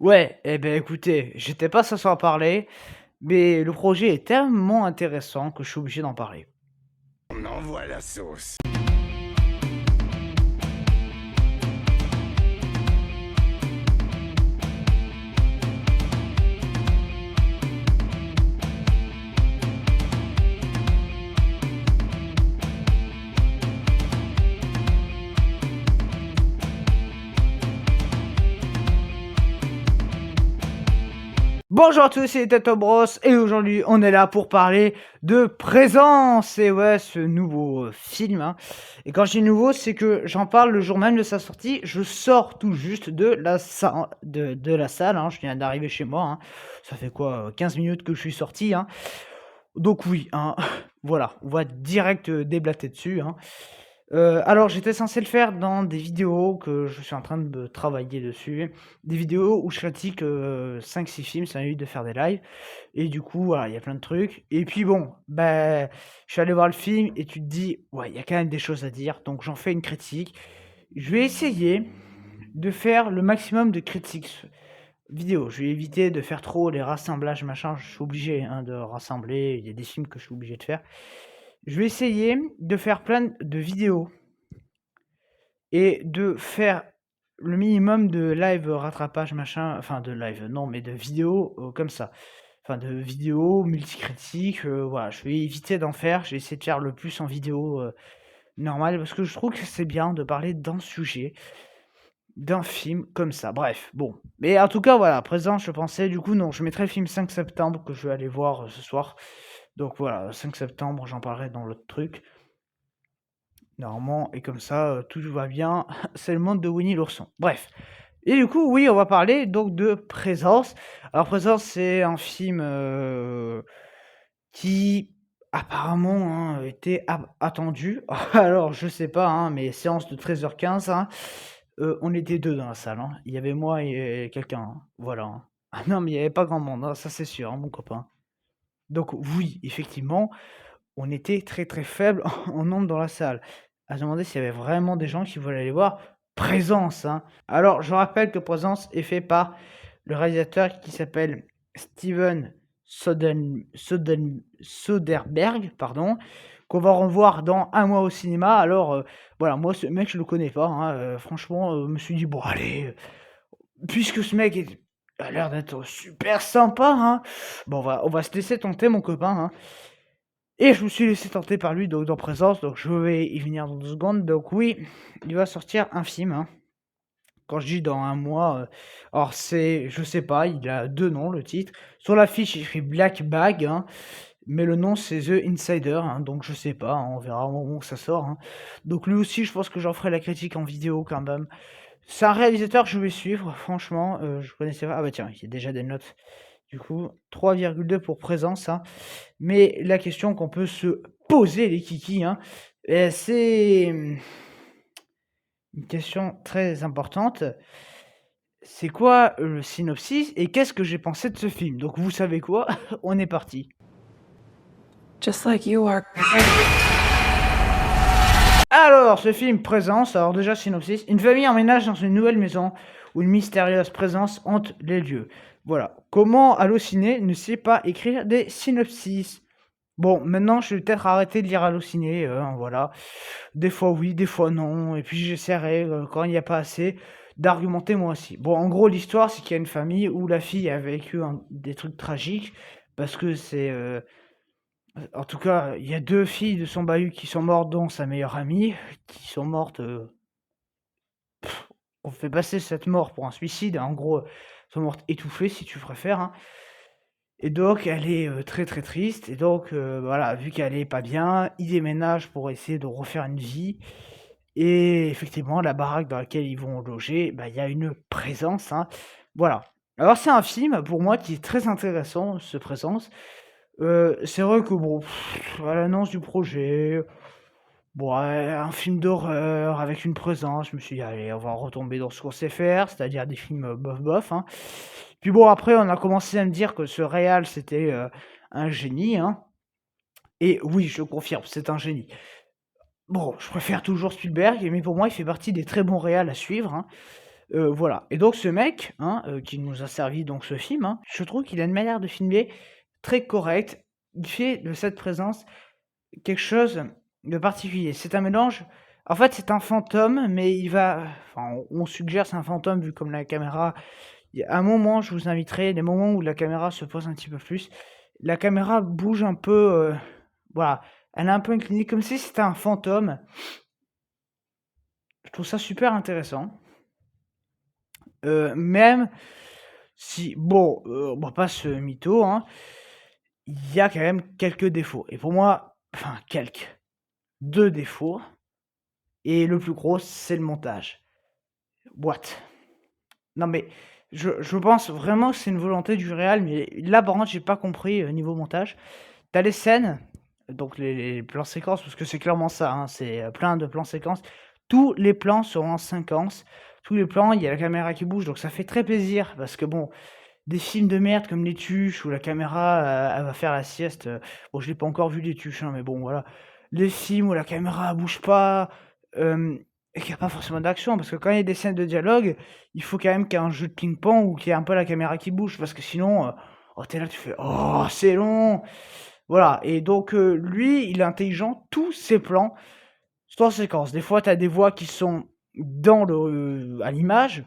Ouais, eh ben écoutez, j'étais pas censé en parler, mais le projet est tellement intéressant que je suis obligé d'en parler. On envoie la sauce. Bonjour à tous, c'est Tato Bros et aujourd'hui on est là pour parler de Présence et ouais ce nouveau film hein. Et quand je dis nouveau c'est que j'en parle le jour même de sa sortie. Je sors tout juste de la salle hein. Je viens d'arriver chez moi hein. Ça fait quoi 15 minutes que je suis sorti hein. Donc oui hein, voilà, on va direct déblater dessus hein. Alors j'étais censé le faire dans des vidéos que je suis en train de travailler dessus. Des vidéos où je critique, 5-6 films, ça m'évite de faire des lives et du coup, voilà, il y a plein de trucs et puis bon, ben, je suis allé voir le film et tu te dis: «Ouais, il y a quand même des choses à dire», donc j'en fais une critique. Je vais essayer de faire le maximum de critiques vidéo. Je vais éviter de faire trop les rassemblages machin, je suis obligé, hein, de rassembler, il y a des films que je suis obligé de faire. Je vais essayer de faire plein de vidéos et de faire le minimum de live rattrapage machin, enfin de live non, mais de vidéos, comme ça. Enfin de vidéos multicritiques, voilà, je vais éviter d'en faire, je vais essayer de faire le plus en vidéo, normale parce que je trouve que c'est bien de parler d'un sujet, d'un film comme ça. Bref, bon. Mais en tout cas, voilà, à présent, je pensais du coup non, je mettrai le film 5 septembre que je vais aller voir, ce soir. Donc voilà, 5 septembre, j'en parlerai dans l'autre truc. Normalement et comme ça, tout va bien. C'est le monde de Winnie l'ourson. Bref et du coup, oui, on va parler donc de Présence. Alors Présence, c'est un film, qui apparemment, hein, était attendu. Alors je sais pas, hein, mais séance de 13h15 hein, on était 2 dans la salle, hein. Il y avait moi et quelqu'un, hein, voilà, hein. Ah non, mais il y avait pas grand monde, hein, ça c'est sûr, hein, mon copain. Donc oui, effectivement, on était très, très faible en nombre dans la salle. À se demander s'il y avait vraiment des gens qui voulaient aller voir Présence, hein. Alors, je rappelle que Présence est fait par le réalisateur qui s'appelle Steven Soderbergh, pardon, qu'on va revoir dans un mois au cinéma. Alors, voilà, moi, ce mec, je le connais pas, hein, franchement, je me suis dit: «Bon, allez, puisque ce mec a l'air d'être super sympa, hein, bon, on va se laisser tenter, mon copain, hein». Et je me suis laissé tenter par lui, donc dans Présence, donc je vais y venir dans 2 secondes. Donc oui, il va sortir un film, hein. Quand je dis dans un mois, alors c'est je sais pas, il a 2 noms le titre. Sur l'affiche, il écrit Black Bag, hein, mais le nom c'est The Insider, hein, donc je sais pas, hein, on verra au moment où ça sort, hein. Donc lui aussi, je pense que j'en ferai la critique en vidéo quand même. C'est un réalisateur que je vais suivre, franchement, je connaissais pas ah bah tiens, il y a déjà des notes. Du coup, 3,2 pour Présence, hein. Mais la question qu'on peut se poser les kikis, hein, c'est, une question très importante. C'est quoi le synopsis et qu'est-ce que j'ai pensé de ce film? Donc vous savez quoi? On est parti. Just like you are. Alors, ce film Présence, alors déjà synopsis, une famille emménage dans une nouvelle maison où une mystérieuse présence hante les lieux. Voilà. Comment Allociné ne sait pas écrire des synopsis? Bon, maintenant, je vais peut-être arrêter de lire Allociné, voilà. Des fois oui, des fois non, et puis j'essaierai, quand il n'y a pas assez, d'argumenter moi aussi. Bon, en gros, l'histoire, c'est qu'il y a une famille où la fille a vécu des trucs tragiques, parce que c'est, en tout cas, il y a 2 filles de son bahut qui sont mortes, dont sa meilleure amie, qui sont mortes, on fait passer cette mort pour un suicide, en gros, sont mortes étouffées, si tu préfères, hein. Et donc elle est, très, très triste et donc voilà, vu qu'elle est pas bien, ils déménagent pour essayer de refaire une vie et effectivement, la baraque dans laquelle ils vont loger, bah, il y a une présence, hein. Voilà. Alors c'est un film, pour moi, qui est très intéressant, ce Présence. C'est vrai que bon, à l'annonce du projet, bon, ouais, un film d'horreur avec une présence, je me suis dit: «Allez, on va retomber dans ce qu'on sait faire, c'est-à-dire des films, bof bof», hein. Puis bon, après, on a commencé à me dire que ce réal, c'était, un génie, hein et oui, je confirme, c'est un génie. Bon, je préfère toujours Spielberg, mais pour moi, il fait partie des très bons réals à suivre, hein. Voilà et donc ce mec, hein, qui nous a servi donc ce film, hein, je trouve qu'il a une manière de filmer très correcte. Il fait de cette présence quelque chose de particulier. C'est un mélange en fait, c'est un fantôme, mais il va enfin, on suggère c'est un fantôme vu comme la caméra il y a un moment, je vous inviterai, des moments où la caméra se pose un petit peu plus. La caméra bouge un peu, voilà, elle est un peu inclinée comme si c'était un fantôme. Je trouve ça super intéressant. Même si bon, on va pas se mytho, hein, il y a quand même quelques défauts et pour moi, enfin quelques, 2 défauts et le plus gros, c'est le montage. What? Non mais je pense vraiment que c'est une volonté du réal, mais là par contre j'ai pas compris, niveau montage. T'as les scènes, donc les plans séquences, parce que c'est clairement ça, hein, c'est, plein de plans séquences. Tous les plans sont en séquence, tous les plans, il y a la caméra qui bouge, donc ça fait très plaisir parce que bon, des films de merde comme Les Tuches où la caméra, elle va faire la sieste, bon je l'ai pas encore vu Les Tuches, hein, mais bon voilà. Les films où la caméra bouge pas, et qu'il y a pas forcément d'action, parce que quand il y a des scènes de dialogue, il faut quand même qu'il y ait un jeu de ping-pong ou qu'il y ait un peu la caméra qui bouge, parce que sinon, oh tu là, tu fais: «Oh c'est long!» Voilà et donc lui, il est intelligent, tous ses plans sont en séquence. Des fois, tu as des voix qui sont dans le à l'image,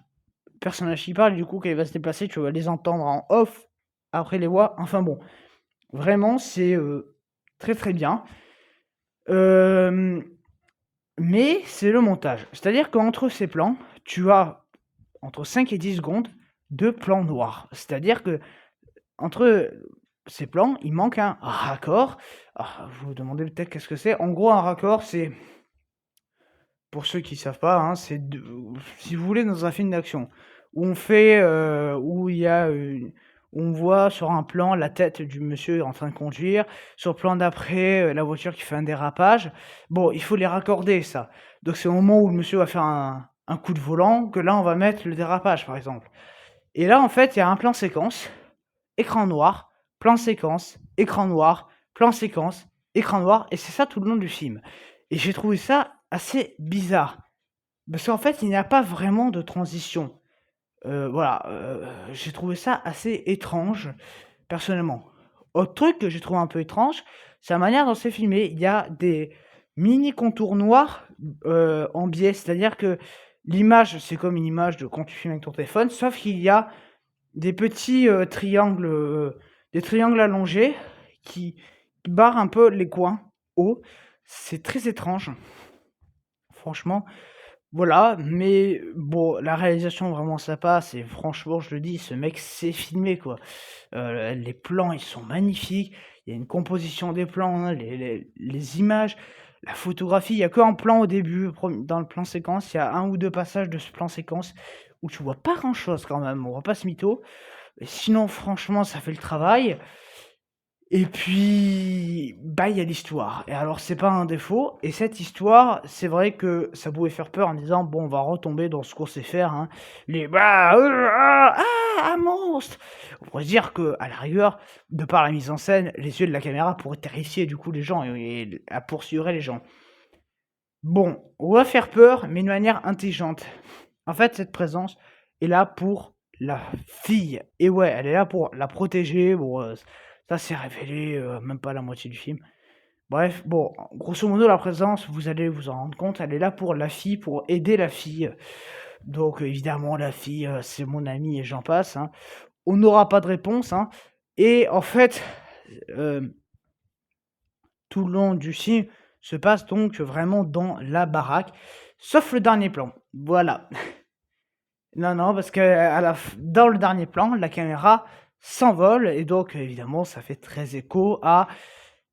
le personnage qui parle, du coup, quand il va se déplacer, tu vas les entendre en off, après les voix, enfin bon, vraiment, c'est, très, très bien. Hem, mais c'est le montage. C'est-à-dire qu'entre ces plans, tu as entre 5 et 10 secondes de plans noirs. C'est-à-dire qu'entre ces plans, il manque un raccord. Ah, vous vous demandez peut-être qu'est-ce que c'est? En gros, un raccord, c'est pour ceux qui savent pas, hein, c'est de si vous voulez dans un film d'action, où on fait, où il y a une on voit sur un plan la tête du monsieur en train de conduire, sur le plan d'après, la voiture qui fait un dérapage. Bon, il faut les raccorder ça. Donc c'est au moment où le monsieur va faire un coup de volant que là on va mettre le dérapage, par exemple. Et là, en fait, il y a un plan séquence, écran noir, plan séquence, écran noir, plan séquence, écran noir et c'est ça tout le long du film. Et j'ai trouvé ça assez bizarre. Parce qu'en fait, il n'y a pas vraiment de transition. Voilà, j'ai trouvé ça assez étrange, personnellement. Autre truc que j'ai trouvé un peu étrange, c'est la manière dont c'est filmé. Il y a des mini contours noirs, en biais, c'est-à-dire que l'image, c'est comme une image de quand tu filmes avec ton téléphone, sauf qu'il y a des petits, triangles, des triangles allongés qui barrent un peu les coins hauts. C'est très étrange, franchement. Voilà, mais bon, la réalisation vraiment ça passe et franchement, je le dis, ce mec sait filmer, quoi. Les plans, ils sont magnifiques, il y a une composition des plans, hein, les images, la photographie. Il y a qu'un plan au début, dans le plan séquence, il y a un ou 2 passages de ce plan séquence où tu vois pas grand-chose quand même, on va pas se mytho. Et sinon, franchement, ça fait le travail. Et puis, bah, il y a l'histoire. Et alors, c'est pas un défaut. Et cette histoire, c'est vrai que ça pouvait faire peur en disant, bon, on va retomber dans ce qu'on sait faire, hein. Les bah, un monstre! On pourrait se dire que, à la rigueur, de par la mise en scène, les yeux de la caméra pourraient terrifier du coup les gens et poursuivre les gens. Bon, on va faire peur, mais de manière intelligente. En fait, cette présence est là pour la fille. Et ouais, elle est là pour la protéger. Bon, ça c'est révélé, même pas la moitié du film. Bref, bon, grosso modo, la présence, vous allez vous en rendre compte, elle est là pour la fille, pour aider la fille. Donc, évidemment, la fille, c'est mon amie et j'en passe, hein. On n'aura pas de réponse, hein. Et en fait, euh, tout le long du film se passe donc vraiment dans la baraque, sauf le dernier plan. Voilà. Non, non, parce que dans le dernier plan, la caméra s'envole et donc évidemment, ça fait très écho à,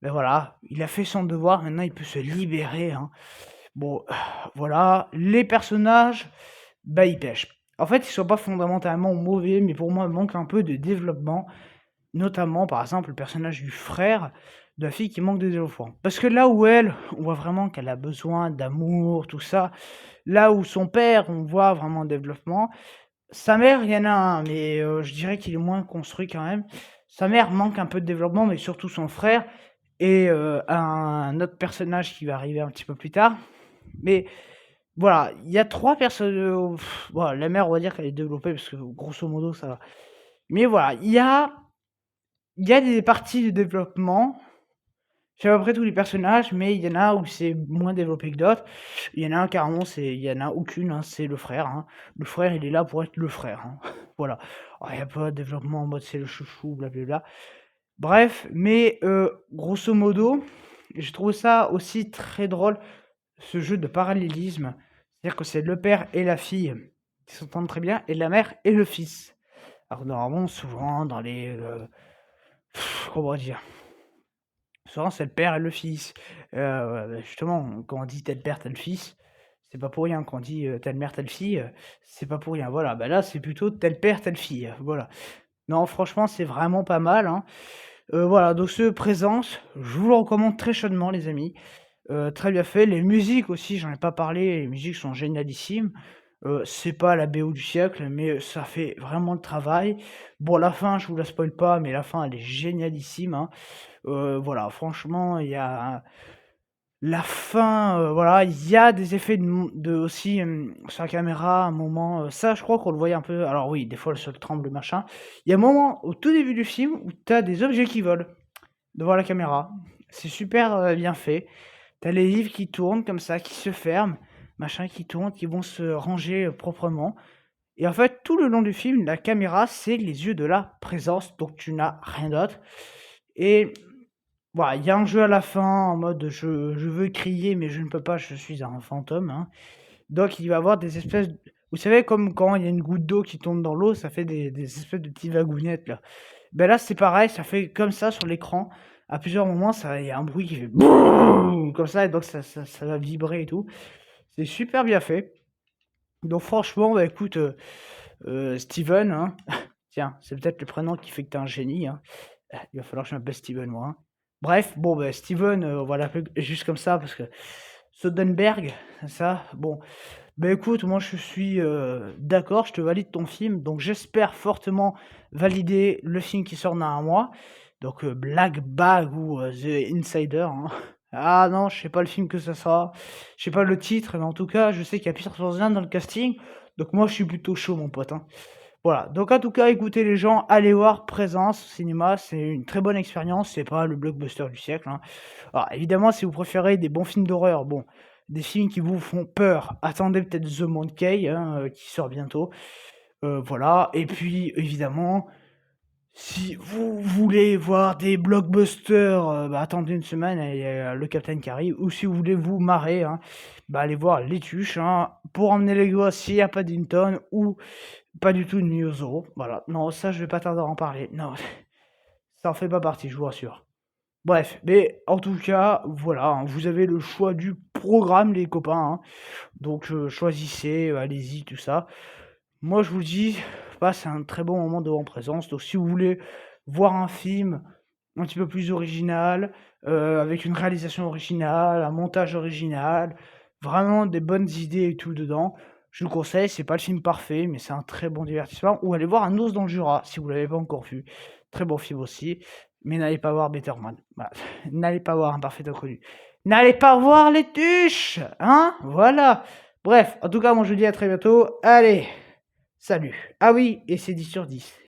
ben voilà, il a fait son devoir, maintenant il peut se libérer, hein. Bon, voilà, les personnages, bah ils pêchent. En fait, ils sont pas fondamentalement mauvais, mais pour moi, il manque un peu de développement. Notamment, par exemple, le personnage du frère de la fille qui manque de développement. Parce que là où elle, on voit vraiment qu'elle a besoin d'amour, tout ça. Là où son père, on voit vraiment le développement. Sa mère, il y en a un, mais je dirais qu'il est moins construit quand même. Sa mère manque un peu de développement, mais surtout son frère et un autre personnage qui va arriver un petit peu plus tard. Mais voilà, il y a 3 personnes, voilà, la mère, on va dire qu'elle est développée parce que grosso modo, ça va. Mais voilà, il y a des parties de développement chez à peu près tous les personnages, mais il y en a où c'est moins développé que d'autres. Il y en a un carrément, il y en a aucune, hein, c'est le frère, hein. Le frère, il est là pour être le frère, hein. Voilà. Alors, il y a pas de développement en mode c'est le chouchou, blablabla. Bref, mais grosso modo, je trouve ça aussi très drôle, ce jeu de parallélisme. C'est-à-dire que c'est le père et la fille qui s'entendent très bien, et la mère et le fils. Alors normalement, souvent dans les, comment dire? Souvent, c'est le père et le fils. Justement, quand on dit tel père, tel fils, c'est pas pour rien. Quand on dit telle mère, telle fille, c'est pas pour rien. Voilà, bah là, c'est plutôt tel père, telle fille. Voilà. Non, franchement, c'est vraiment pas mal, hein. Voilà, donc ce Présence, je vous le recommande très chaudement, les amis. Très bien fait. Les musiques aussi, j'en ai pas parlé, les musiques sont génialissimes. C'est pas la BO du siècle, mais ça fait vraiment le travail. Bon, la fin, je vous la spoil pas, mais la fin, elle est génialissime, hein. Voilà, franchement, il y a la fin, voilà, il y a des effets de aussi, sur la caméra, un moment, ça, je crois qu'on le voyait un peu. Alors oui, des fois, le sol tremble, machin. Il y a un moment, au tout début du film, où tu as des objets qui volent devant la caméra. C'est super, bien fait. Tu as les livres qui tournent comme ça, qui se ferment, machin, qui tournent, qui vont se ranger, proprement. Et en fait, tout le long du film, la caméra, c'est les yeux de la présence, donc tu n'as rien d'autre. Et voilà, il y a un jeu à la fin en mode je veux crier, mais je ne peux pas, je suis un fantôme, hein. Donc il va y avoir des espèces vous savez comme quand il y a une goutte d'eau qui tombe dans l'eau, ça fait des espèces de petits wagounettes là. Ben là, c'est pareil, ça fait comme ça sur l'écran. À plusieurs moments, ça il y a un bruit qui fait boum comme ça et donc ça va vibrer et tout. C'est super bien fait. Donc franchement, bah, écoute, Steven, hein, tiens, c'est peut-être le prénom qui fait que tu es un génie, hein. Il va falloir que je m'appelle Steven moi, hein. Bref, bon, bah, Steven, on va l'appeler juste comme ça parce que Soderbergh, c'est ça? Bon, bah, écoute, moi je suis, d'accord, je te valide ton film, donc j'espère fortement valider le film qui sort dans un mois, donc Black Bag ou The Insider, hein. Ah non, je sais pas le film que ça sera, je sais pas le titre, mais en tout cas, je sais qu'il y a Pierre Brosnan dans le casting, donc moi je suis plutôt chaud mon pote, hein. Voilà, donc en tout cas, écoutez les gens, allez voir Présence au cinéma, c'est une très bonne expérience, c'est pas le blockbuster du siècle, hein. Alors évidemment, si vous préférez des bons films d'horreur, bon, des films qui vous font peur, attendez peut-être The Monkey, hein, qui sort bientôt. Voilà, et puis évidemment, si vous voulez voir des blockbusters, bah, attendez une semaine, il y a Le Capitaine qui arrive, ou si vous voulez vous marrer, hein, bah, allez voir Les Tuches, hein, pour emmener les gosses s'il y a pas Paddington ou pas du tout de Nuit aux Zoo. Voilà, non, ça je vais pas tarder à en parler. Non, ça en fait pas partie, je vous rassure. Bref, mais en tout cas, voilà, hein, vous avez le choix du programme, les copains, hein. Donc choisissez, allez-y, tout ça. Moi, je vous dis, bah, c'est un très bon moment de en présence. Donc si vous voulez voir un film un petit peu plus original, avec une réalisation originale, un montage original, vraiment des bonnes idées et tout dedans, je vous le conseille. C'est pas le film parfait, mais c'est un très bon divertissement. Ou allez voir Un ours dans le Jura, si vous l'avez pas encore vu. Très bon film aussi. Mais n'allez pas voir Better Man. Voilà. N'allez pas voir Un parfait inconnu. N'allez pas voir Les Tuches, hein? Voilà. Bref, en tout cas, moi je vous dis à très bientôt. Allez, salut. Ah oui, et c'est 10 sur 10.